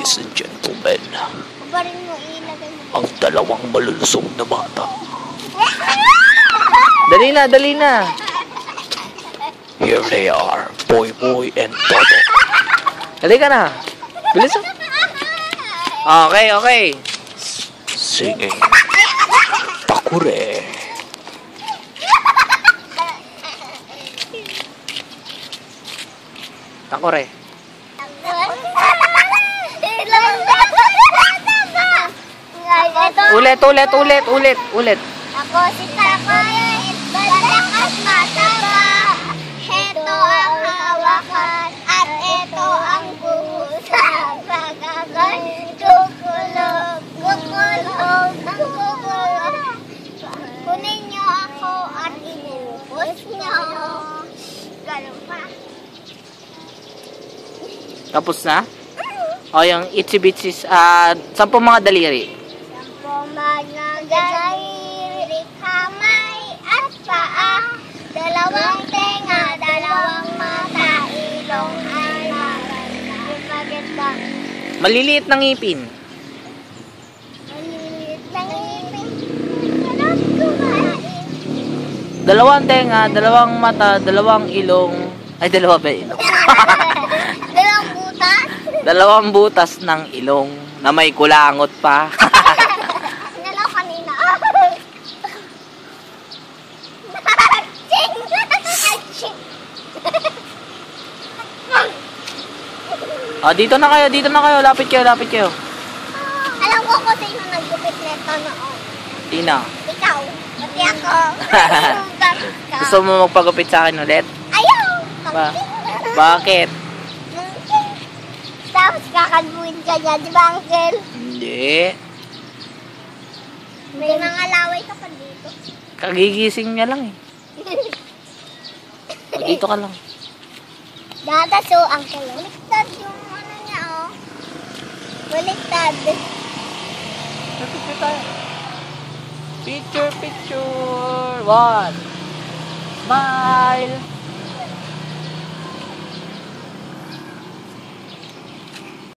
Ladies and gentlemen, Barin mo, ilagay mo. ang dalawang malulusog na bata. Dali na, dali na. Here they are, Boy Boy and Toto. Dali ka na. Bilis ah. Okay, okay. Singing Takure. Takore. Ulit. Ako si Takoy, malakas mataba. Heto ang hawakan at ito ang buhusan. Pagkakan, kukulog, kukulog. Kunin niyo ako at inubos niyo. Ganun pa. Tapos na? O, yung itsy bitsy, 10 mga daliri. Pumagagayri, kamay at paa. Dalawang tenga, dalawang mata, ilong ay maganda. Maliliit na ngipin. Maliit lang ngipin. Sarap kumain. Dalawang tenga, dalawang mata, dalawang ilong. Ay, dalawa ba ilong? Dalawang butas. Dalawang butas ng ilong na may kulangot pa. Nalaw kanina. Dito na kayo. Lapit kayo. Alam ko kung sino naggupit neto noon. Tina. Ikaw. Pati ako. Gusto mo magpagupit sa akin ulit? Ayaw. Bakit? Tapos kakalbuin ka niya, di ba, Uncle? Hindi. May mga laway ka pa dito. Kagigising niya lang eh. Dito ka lang. Dadaso, Uncle. Baliktad yung ano niya, oh. Baliktad. Picture tayo. Picture. 1. Smile.